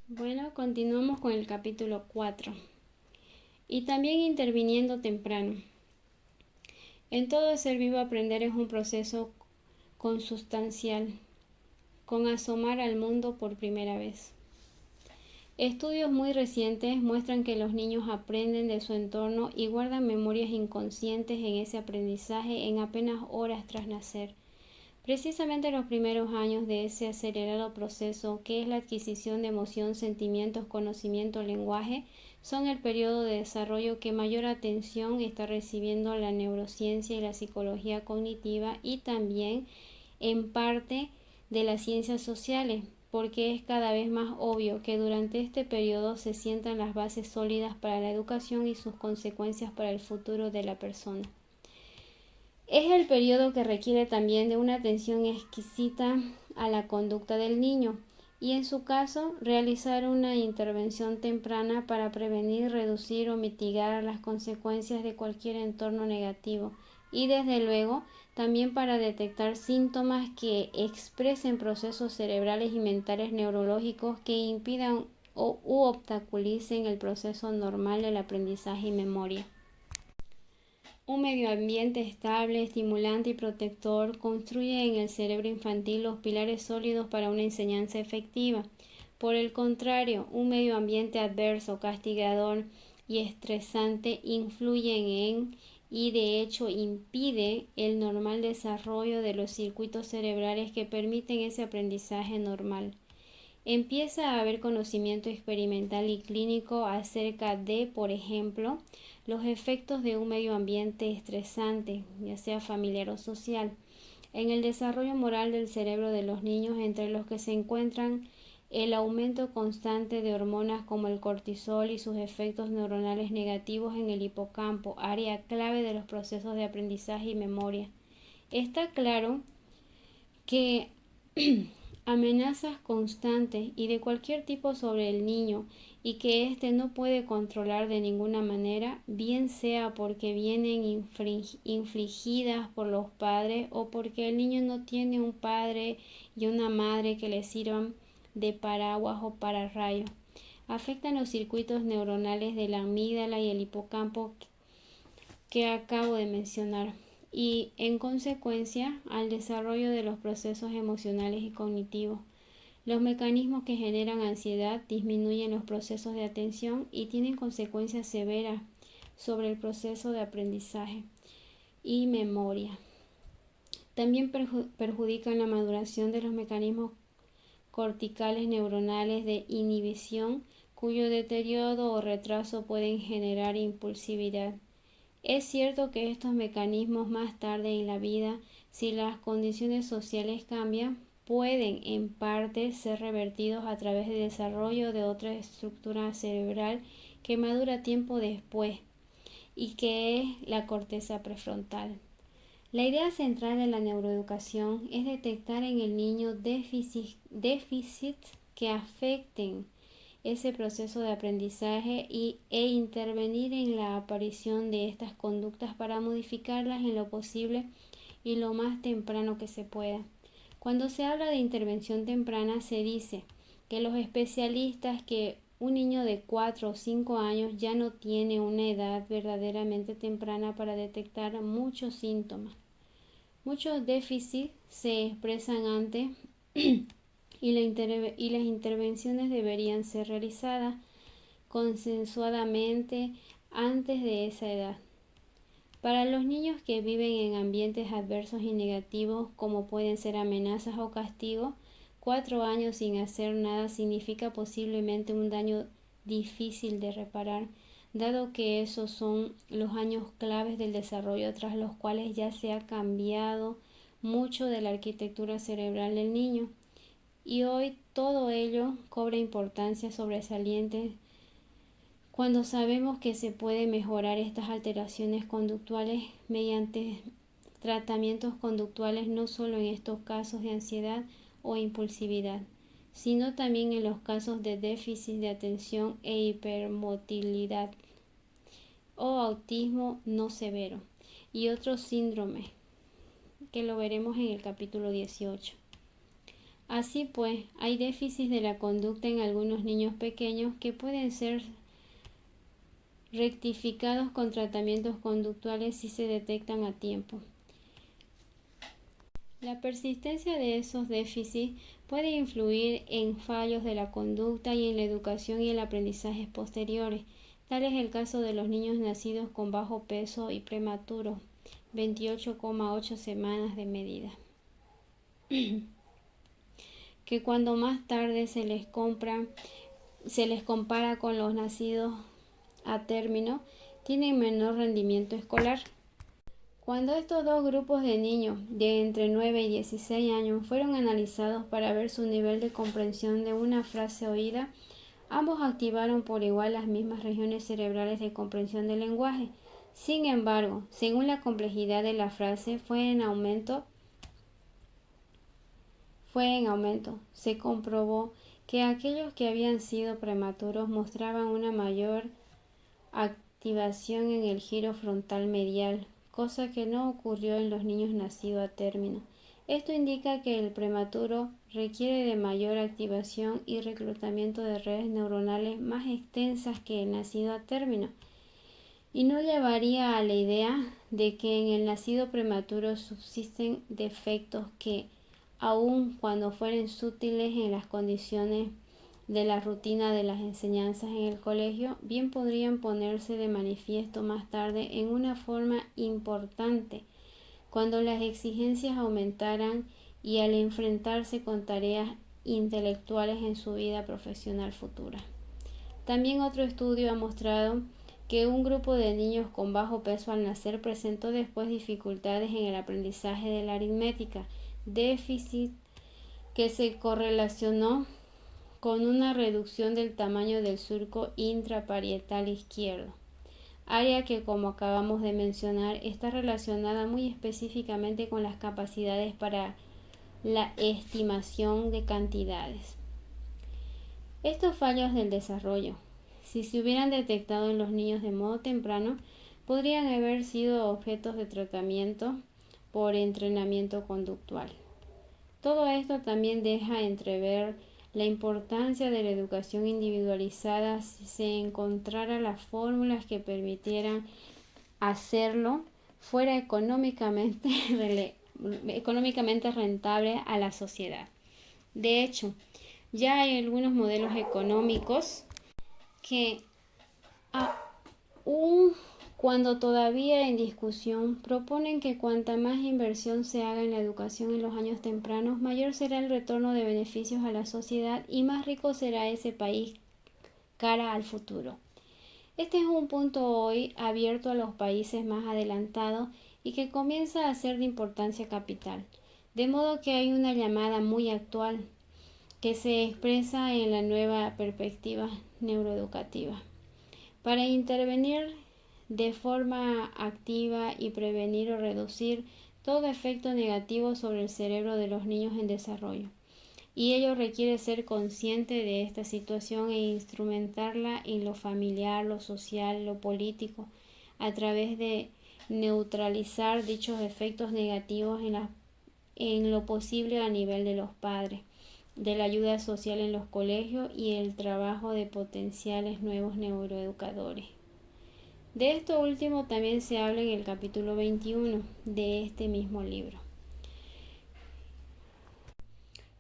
Bueno, continuamos con el capítulo 4. Y también interviniendo temprano. En todo ser vivo aprender es un proceso consustancial, con asomar al mundo por primera vez. Estudios muy recientes muestran que los niños aprenden de su entorno y guardan memorias inconscientes en ese aprendizaje en apenas horas tras nacer. Precisamente los primeros años de ese acelerado proceso, que es la adquisición de emoción, sentimientos, conocimiento, lenguaje, son el periodo de desarrollo que mayor atención está recibiendo la neurociencia y la psicología cognitiva y también, en parte, de las ciencias sociales, porque es cada vez más obvio que durante este periodo se sientan las bases sólidas para la educación y sus consecuencias para el futuro de la persona. Es el periodo que requiere también de una atención exquisita a la conducta del niño y, en su caso, realizar una intervención temprana para prevenir, reducir o mitigar las consecuencias de cualquier entorno negativo y, desde luego, también para detectar síntomas que expresen procesos cerebrales y mentales neurológicos que impidan u obstaculicen el proceso normal del aprendizaje y memoria. Un medio ambiente estable, estimulante y protector construye en el cerebro infantil los pilares sólidos para una enseñanza efectiva. Por el contrario, un medio ambiente adverso, castigador y estresante influye en y de hecho impide el normal desarrollo de los circuitos cerebrales que permiten ese aprendizaje normal. Empieza a haber conocimiento experimental y clínico acerca de, por ejemplo, los efectos de un medio ambiente estresante, ya sea familiar o social, en el desarrollo moral del cerebro de los niños, entre los que se encuentran el aumento constante de hormonas como el cortisol y sus efectos neuronales negativos en el hipocampo, área clave de los procesos de aprendizaje y memoria. Está claro que amenazas constantes y de cualquier tipo sobre el niño y que éste no puede controlar de ninguna manera, bien sea porque vienen infligidas por los padres o porque el niño no tiene un padre y una madre que le sirvan de paraguas o pararrayos. Afectan los circuitos neuronales de la amígdala y el hipocampo que acabo de mencionar y, en consecuencia, al desarrollo de los procesos emocionales y cognitivos. Los mecanismos que generan ansiedad disminuyen los procesos de atención y tienen consecuencias severas sobre el proceso de aprendizaje y memoria. También perjudican la maduración de los mecanismos corticales neuronales de inhibición, cuyo deterioro o retraso pueden generar impulsividad. Es cierto que estos mecanismos más tarde en la vida, si las condiciones sociales cambian, pueden en parte ser revertidos a través del desarrollo de otra estructura cerebral que madura tiempo después y que es la corteza prefrontal. La idea central de la neuroeducación es detectar en el niño déficits que afecten ese proceso de aprendizaje e intervenir en la aparición de estas conductas para modificarlas en lo posible y lo más temprano que se pueda. Cuando se habla de intervención temprana, se dice que los especialistas que un niño de 4 o 5 años ya no tiene una edad verdaderamente temprana para detectar muchos síntomas. Muchos déficits se expresan antes y las intervenciones deberían ser realizadas consensuadamente antes de esa edad. Para los niños que viven en ambientes adversos y negativos, como pueden ser amenazas o castigos, 4 años sin hacer nada significa posiblemente un daño difícil de reparar, dado que esos son los años claves del desarrollo tras los cuales ya se ha cambiado mucho de la arquitectura cerebral del niño. Y hoy todo ello cobra importancia sobresaliente cuando sabemos que se puede mejorar estas alteraciones conductuales mediante tratamientos conductuales no solo en estos casos de ansiedad o impulsividad, sino también en los casos de déficit de atención e hipermotilidad o autismo no severo y otros síndromes que lo veremos en el capítulo 18. Así pues, hay déficits de la conducta en algunos niños pequeños que pueden ser rectificados con tratamientos conductuales si se detectan a tiempo. La persistencia de esos déficits puede influir en fallos de la conducta y en la educación y el aprendizaje posteriores. Tal es el caso de los niños nacidos con bajo peso y prematuros, 28,8 semanas de medida, que cuando más tarde se les compara con los nacidos a término, tienen menor rendimiento escolar. Cuando estos dos grupos de niños de entre 9 y 16 años fueron analizados para ver su nivel de comprensión de una frase oída, ambos activaron por igual las mismas regiones cerebrales de comprensión del lenguaje. Sin embargo, según la complejidad de la frase fue en aumento. Se comprobó que aquellos que habían sido prematuros mostraban una mayor activación en el giro frontal medial, cosa que no ocurrió en los niños nacidos a término. Esto indica que el prematuro requiere de mayor activación y reclutamiento de redes neuronales más extensas que el nacido a término, y no llevaría a la idea de que en el nacido prematuro subsisten defectos que, aun cuando fueren sutiles en las condiciones de la rutina de las enseñanzas en el colegio, bien podrían ponerse de manifiesto más tarde en una forma importante, cuando las exigencias aumentaran y al enfrentarse con tareas intelectuales en su vida profesional futura. También otro estudio ha mostrado que un grupo de niños con bajo peso al nacer presentó después dificultades en el aprendizaje de la aritmética, déficit que se correlacionó con una reducción del tamaño del surco intraparietal izquierdo, área que, como acabamos de mencionar, está relacionada muy específicamente con las capacidades para la estimación de cantidades. Estos fallos del desarrollo, si se hubieran detectado en los niños de modo temprano, podrían haber sido objetos de tratamiento por entrenamiento conductual. Todo esto también deja entrever la importancia de la educación individualizada si se encontrara las fórmulas que permitieran hacerlo fuera económicamente rentable a la sociedad. De hecho, ya hay algunos modelos económicos que, aun cuando todavía en discusión, proponen que cuanta más inversión se haga en la educación en los años tempranos, mayor será el retorno de beneficios a la sociedad y más rico será ese país cara al futuro. Este es un punto hoy abierto a los países más adelantados y que comienza a ser de importancia capital, de modo que hay una llamada muy actual que se expresa en la nueva perspectiva neuroeducativa para intervenir de forma activa y prevenir o reducir todo efecto negativo sobre el cerebro de los niños en desarrollo. Y ello requiere ser consciente de esta situación e instrumentarla en lo familiar, lo social, lo político, a través de neutralizar dichos efectos negativos en lo posible a nivel de los padres, de la ayuda social en los colegios y el trabajo de potenciales nuevos neuroeducadores. De esto último también se habla en el capítulo 21 de este mismo libro.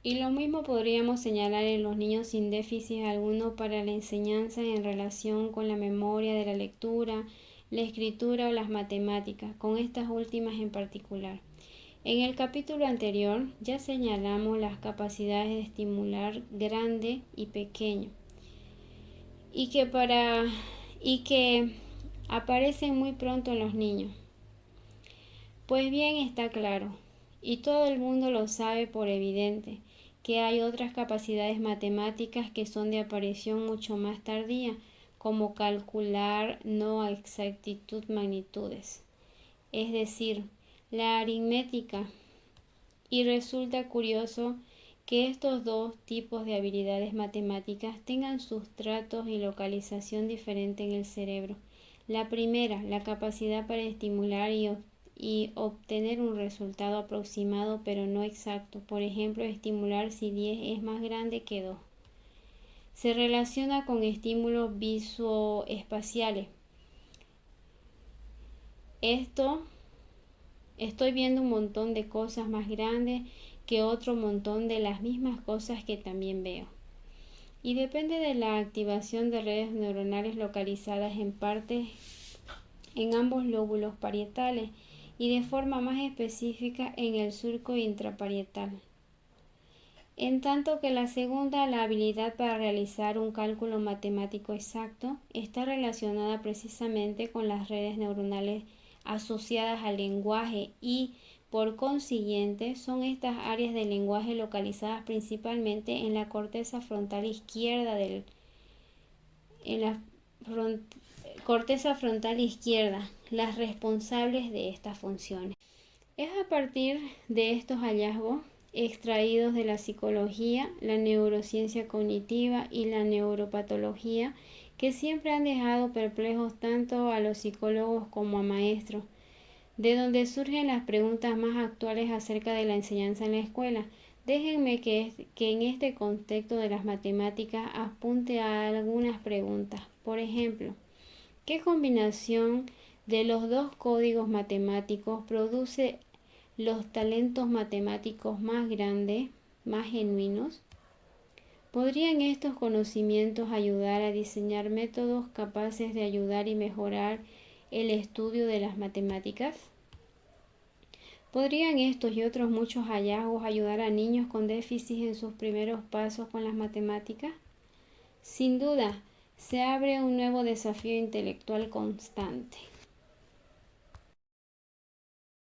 Y lo mismo podríamos señalar en los niños sin déficit alguno para la enseñanza en relación con la memoria de la lectura, la escritura o las matemáticas, con estas últimas en particular. En el capítulo anterior ya señalamos las capacidades de estimular grande y pequeño y que aparecen muy pronto en los niños. Pues bien, está claro, y todo el mundo lo sabe por evidente, que hay otras capacidades matemáticas que son de aparición mucho más tardía, como calcular no a exactitud magnitudes, es decir, la aritmética. Y resulta curioso que estos dos tipos de habilidades matemáticas tengan sustratos y localización diferente en el cerebro. La primera, la capacidad para estimular y obtener un resultado aproximado pero no exacto. Por ejemplo, estimular si 10 es más grande que 2. Se relaciona con estímulos visoespaciales. Estoy viendo un montón de cosas más grandes que otro montón de las mismas cosas que también veo. Y depende de la activación de redes neuronales localizadas en ambos lóbulos parietales y de forma más específica en el surco intraparietal. En tanto que la segunda, la habilidad para realizar un cálculo matemático exacto, está relacionada precisamente con las redes neuronales asociadas al lenguaje y, por consiguiente, son estas áreas del lenguaje localizadas principalmente en la corteza frontal izquierda las responsables de estas funciones. Es a partir de estos hallazgos extraídos de la psicología, la neurociencia cognitiva y la neuropatología que siempre han dejado perplejos tanto a los psicólogos como a maestros, de donde surgen las preguntas más actuales acerca de la enseñanza en la escuela. Déjenme que en este contexto de las matemáticas apunte a algunas preguntas. Por ejemplo, ¿qué combinación de los dos códigos matemáticos produce los talentos matemáticos más grandes, más genuinos? ¿Podrían estos conocimientos ayudar a diseñar métodos capaces de ayudar y mejorar el estudio de las matemáticas? ¿Podrían estos y otros muchos hallazgos ayudar a niños con déficit en sus primeros pasos con las matemáticas? Sin duda, se abre un nuevo desafío intelectual constante.